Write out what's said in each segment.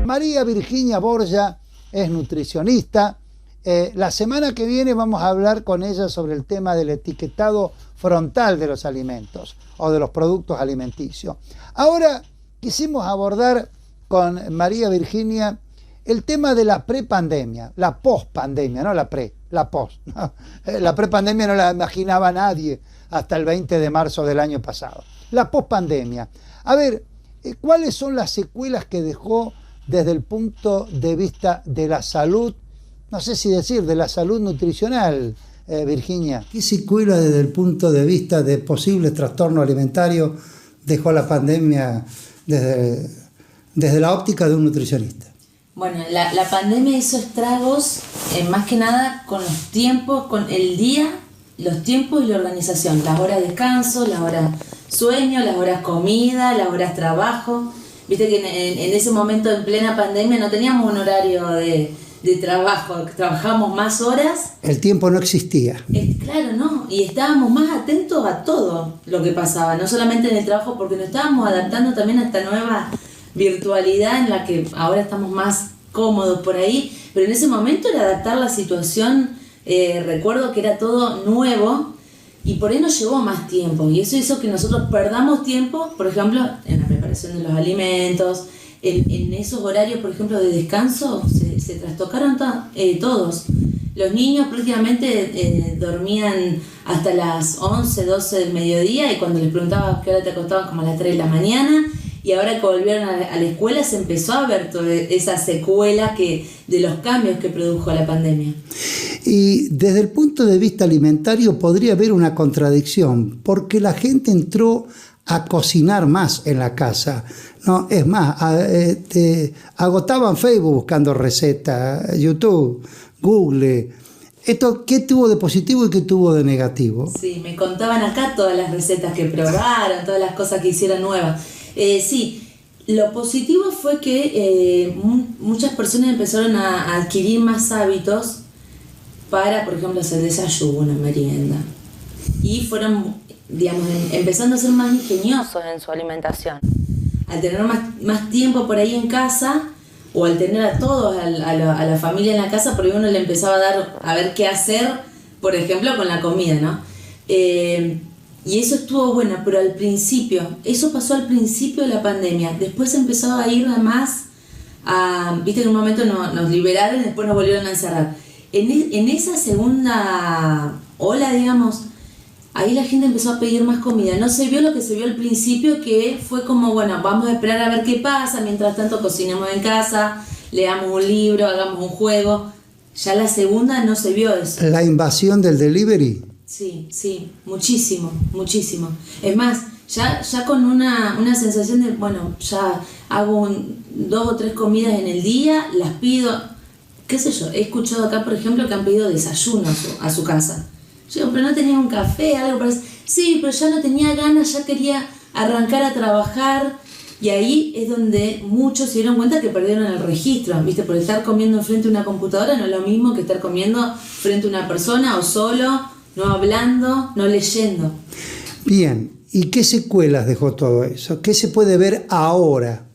María Virginia Borja es nutricionista. La semana que viene vamos a hablar con ella sobre el tema del etiquetado frontal de los alimentos o de los productos alimenticios. Ahora quisimos abordar con María Virginia el tema de la prepandemia, la pospandemia, no la pre, la post. ¿No? La prepandemia no la imaginaba nadie hasta el 20 de marzo del año pasado. La pospandemia. A ver, ¿cuáles son las secuelas que dejó desde el punto de vista de la salud? No sé si decir de la salud nutricional, Virginia. ¿Qué secuela desde el punto de vista de posibles trastornos alimentarios dejó la pandemia desde la óptica de un nutricionista? Bueno, la pandemia hizo estragos, más que nada con los tiempos, con el día, los tiempos y la organización. Las horas de descanso, las horas sueño, las horas comida, las horas trabajo. Viste que en ese momento, en plena pandemia, no teníamos un horario de trabajo, trabajábamos más horas. El tiempo no existía. Claro, no, y estábamos más atentos a todo lo que pasaba, no solamente en el trabajo, porque nos estábamos adaptando también a esta nueva virtualidad en la que ahora estamos más cómodos por ahí, pero en ese momento era adaptar la situación, recuerdo que era todo nuevo y por ahí nos llevó más tiempo y eso hizo que nosotros perdamos tiempo, por ejemplo, en la preparación de los alimentos, en esos horarios, por ejemplo, de descanso, se trastocaron todos. Los niños prácticamente dormían hasta las 11, 12 del mediodía y cuando les preguntaba qué hora te acostaban, como a las 3 de la mañana. Y ahora que volvieron a la escuela se empezó a ver toda esa secuela de los cambios que produjo la pandemia. Y desde el punto de vista alimentario podría haber una contradicción, porque la gente entró a cocinar más en la casa, ¿no? Es más, agotaban Facebook buscando recetas, YouTube, Google. ¿Esto qué tuvo de positivo y qué tuvo de negativo? Sí, me contaban acá todas las recetas que probaron, todas las cosas que hicieron nuevas. Sí, lo positivo fue que muchas personas empezaron a adquirir más hábitos para, por ejemplo, hacer desayuno, merienda. Y fueron, digamos, empezando a ser más ingeniosos en su alimentación. Al tener más tiempo por ahí en casa, o al tener a todos, a la familia en la casa, por ahí uno le empezaba a dar a ver qué hacer, por ejemplo, con la comida, ¿no? Y eso estuvo bueno, pero al principio, eso pasó al principio de la pandemia, después empezó a ir más viste que en un momento nos liberaron y después nos volvieron a encerrar. En esa segunda ola, digamos, ahí la gente empezó a pedir más comida. No se vio lo que se vio al principio, que fue como, bueno, vamos a esperar a ver qué pasa, mientras tanto cocinemos en casa, leamos un libro, hagamos un juego. Ya la segunda no se vio eso. ¿La invasión del delivery? Sí, muchísimo. Es más, ya con una sensación de, bueno, ya hago 2 o 3 comidas en el día, las pido, qué sé yo, he escuchado acá, por ejemplo, que han pedido desayuno a su casa. Yo digo, pero no tenía un café, algo para... Sí, pero ya no tenía ganas, ya quería arrancar a trabajar. Y ahí es donde muchos se dieron cuenta que perdieron el registro, ¿viste? Por estar comiendo frente a una computadora no es lo mismo que estar comiendo frente a una persona o solo, no hablando, no leyendo. Bien, ¿y qué secuelas dejó todo eso? ¿Qué se puede ver ahora?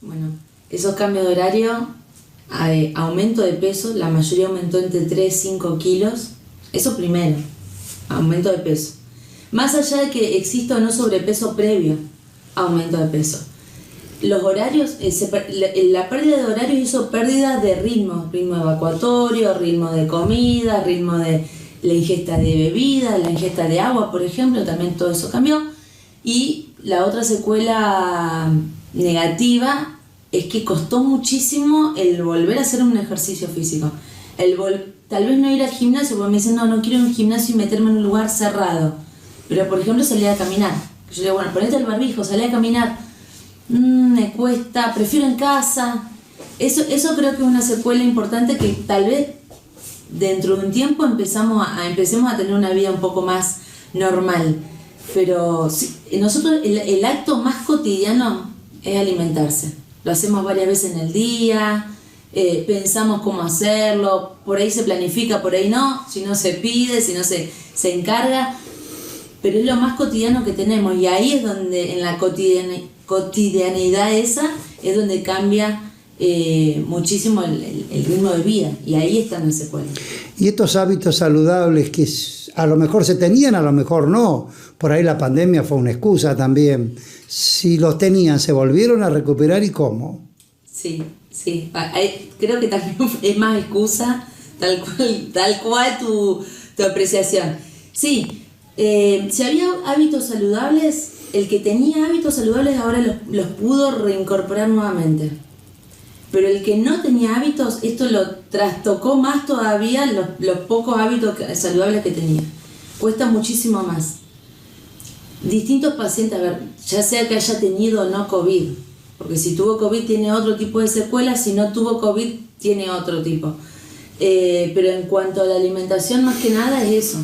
Bueno, esos cambios de horario, aumento de peso, la mayoría aumentó entre 3 y 5 kilos. Eso primero, aumento de peso. Más allá de que exista o no sobrepeso previo, aumento de peso. Los horarios, la pérdida de horarios hizo pérdida de ritmo evacuatorio, ritmo de comida, ritmo de la ingesta de bebida, la ingesta de agua, por ejemplo, también todo eso cambió. Y la otra secuela negativa es que costó muchísimo el volver a hacer un ejercicio físico. Tal vez no ir al gimnasio, porque me dicen, no quiero ir a un gimnasio y meterme en un lugar cerrado. Pero, por ejemplo, salir a caminar. Yo digo, bueno, ponete el barbijo, salí a caminar. Me cuesta, prefiero en casa. Eso creo que es una secuela importante que tal vez dentro de un tiempo empecemos a tener una vida un poco más normal. Pero sí, nosotros el acto más cotidiano es alimentarse. Lo hacemos varias veces en el día, pensamos cómo hacerlo, por ahí se planifica, por ahí no, si no se pide, si no se encarga. Pero es lo más cotidiano que tenemos y ahí es donde en la cotidianidad esa es donde cambia muchísimo el ritmo de vida, y ahí están las secuelas. Y estos hábitos saludables que a lo mejor se tenían, a lo mejor no, por ahí la pandemia fue una excusa también, si los tenían, ¿se volvieron a recuperar y cómo? Sí, creo que también es más excusa, tal cual tu apreciación. Sí, si había hábitos saludables, el que tenía hábitos saludables ahora los pudo reincorporar nuevamente. Pero el que no tenía hábitos, esto lo trastocó más todavía los pocos hábitos saludables que tenía. Cuesta muchísimo más. Distintos pacientes, a ver, ya sea que haya tenido o no COVID, porque si tuvo COVID tiene otro tipo de secuelas, si no tuvo COVID tiene otro tipo. Pero en cuanto a la alimentación, más que nada es eso.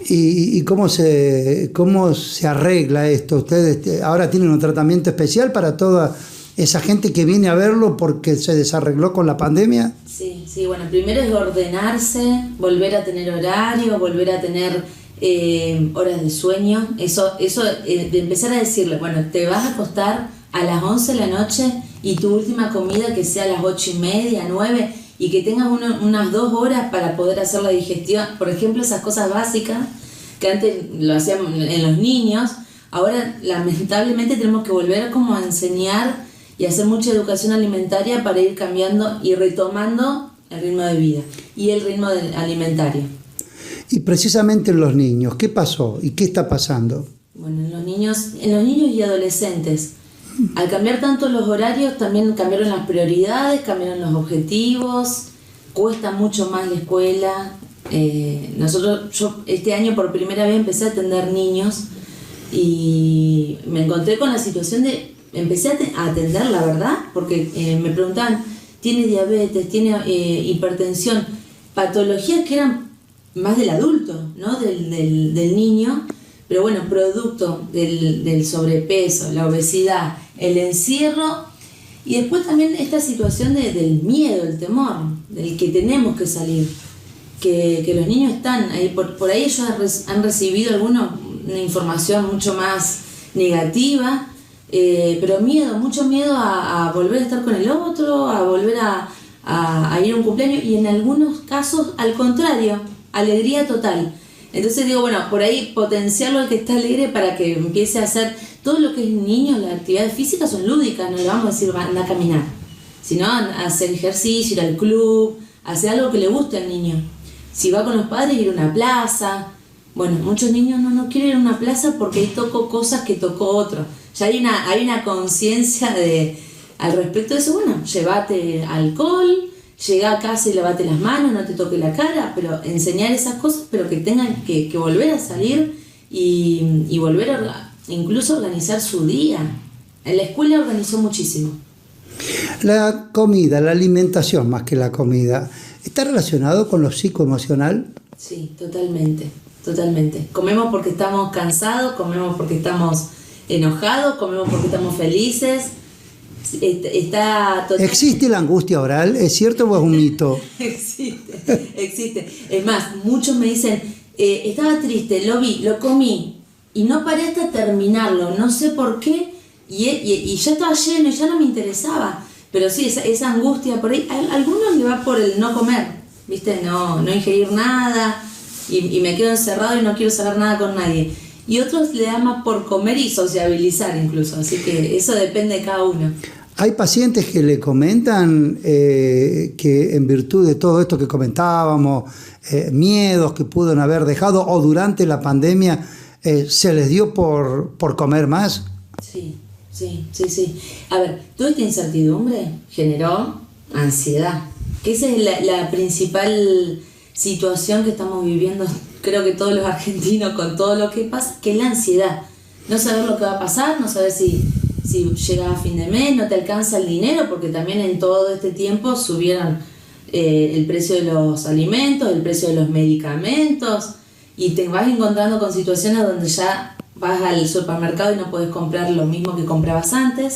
¿Y cómo se arregla esto? ¿Ustedes ahora tienen un tratamiento especial para toda esa gente que viene a verlo porque se desarregló con la pandemia? Sí, bueno, primero es ordenarse, volver a tener horario, volver a tener horas de sueño. Eso de empezar a decirle, bueno, te vas a acostar a las 11 de la noche y tu última comida que sea a las 8:30, 9, y que tengas unas 2 horas para poder hacer la digestión. Por ejemplo, esas cosas básicas que antes lo hacíamos en los niños, ahora lamentablemente tenemos que volver como a enseñar y hacer mucha educación alimentaria para ir cambiando y retomando el ritmo de vida y el ritmo alimentario. Y precisamente en los niños, ¿qué pasó y qué está pasando? Bueno, en los niños y adolescentes, al cambiar tanto los horarios, también cambiaron las prioridades, cambiaron los objetivos, cuesta mucho más la escuela. Yo este año por primera vez empecé a atender niños y me encontré con la situación de empecé a atender, la verdad, porque me preguntaban, ¿tiene diabetes, tiene hipertensión? Patologías que eran más del adulto, ¿no? del niño, pero bueno, producto del sobrepeso, la obesidad, el encierro, y después también esta situación del miedo, el temor, del que tenemos que salir, que los niños están ahí, por ahí ellos han recibido una información mucho más negativa, pero mucho miedo a volver a estar con el otro, a volver a ir a un cumpleaños, y en algunos casos al contrario, alegría total. Entonces digo, bueno, por ahí potenciarlo al que está alegre para que empiece a hacer todo lo que es niño. Las actividades físicas son lúdicas, no le vamos a decir anda a caminar, sino a hacer ejercicio, ir al club, hacer algo que le guste al niño. Si va con los padres, ir a una plaza. Bueno, muchos niños no quieren ir a una plaza porque ahí tocó cosas que tocó otro. Ya hay una conciencia al respecto de eso. Bueno, llévate alcohol, llega a casa y lavate las manos, no te toque la cara, pero enseñar esas cosas, pero que tengan que volver a salir y volver a incluso organizar su día. En la escuela organizó muchísimo. La comida, la alimentación más que la comida, ¿está relacionado con lo psicoemocional? Sí, totalmente. Comemos porque estamos cansados, comemos porque estamos enojados, comemos porque estamos felices. ¿Existe la angustia oral? ¿Es cierto o es un mito? Existe. Es más, muchos me dicen, estaba triste, lo vi, lo comí y no paré hasta terminarlo, no sé por qué, y ya estaba lleno y ya no me interesaba. Pero sí, esa angustia por ahí, a algunos le va por el no comer, ¿viste? No ingerir nada y me quedo encerrado y no quiero saber nada con nadie. Y otros le da más por comer y sociabilizar incluso, así que eso depende de cada uno. Hay pacientes que le comentan que en virtud de todo esto que comentábamos, miedos que pudieron haber dejado o durante la pandemia, se les dio por comer más. Sí. A ver, toda esta incertidumbre generó ansiedad, que esa es la principal situación que estamos viviendo, creo que todos los argentinos, con todo lo que pasa, que es la ansiedad. No saber lo que va a pasar, no saber si llega a fin de mes, no te alcanza el dinero, porque también en todo este tiempo subieron el precio de los alimentos, el precio de los medicamentos, y te vas encontrando con situaciones donde ya vas al supermercado y no puedes comprar lo mismo que comprabas antes.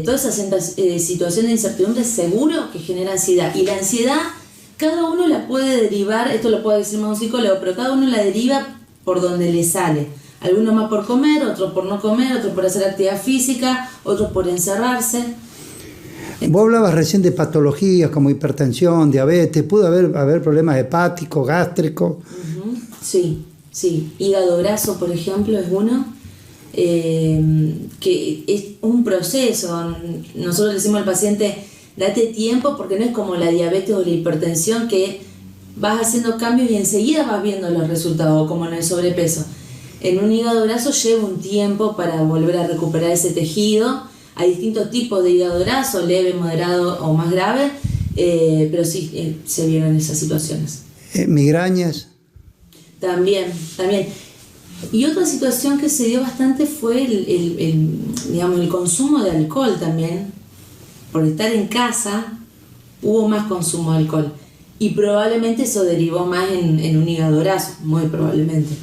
Toda esa situación de incertidumbre seguro que genera ansiedad, y la ansiedad cada uno la puede derivar, esto lo puede decir más un psicólogo, pero cada uno la deriva por donde le sale. Algunos más por comer, otros por no comer, otros por hacer actividad física, otros por encerrarse. Vos hablabas recién de patologías como hipertensión, diabetes, ¿pudo haber problemas hepáticos, gástricos? Sí, sí. Hígado graso, por ejemplo, es uno, que es un proceso. Nosotros le decimos al paciente, date tiempo, porque no es como la diabetes o la hipertensión, que vas haciendo cambios y enseguida vas viendo los resultados, como en el sobrepeso. En un hígado graso lleva un tiempo para volver a recuperar ese tejido. Hay distintos tipos de hígado graso, leve, moderado o más grave, pero sí se vieron esas situaciones. ¿Migrañas? También. Y otra situación que se dio bastante fue el consumo de alcohol también. Por estar en casa hubo más consumo de alcohol. Y probablemente eso derivó más en un hígado graso, muy probablemente.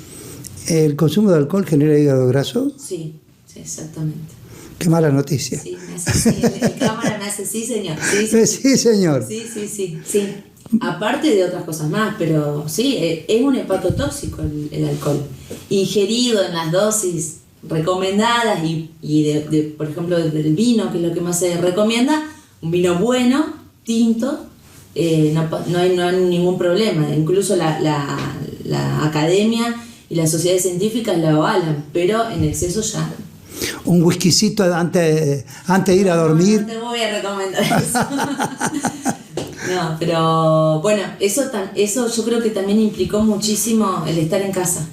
¿El consumo de alcohol genera hígado graso? Sí, exactamente. Qué mala noticia. Sí, me hace sí. El cámara me hace sí, señor. Sí, señor. Sí. Aparte de otras cosas más, pero sí, es un hepatotóxico el alcohol. Ingerido en las dosis recomendadas y por ejemplo, del vino, que es lo que más se recomienda, un vino bueno, tinto, no hay ningún problema. Incluso la academia y las sociedades científicas la avalan, pero en exceso ya. Un whiskycito antes de ir a dormir. No te voy a recomendar eso. No, pero bueno, eso yo creo que también implicó muchísimo el estar en casa.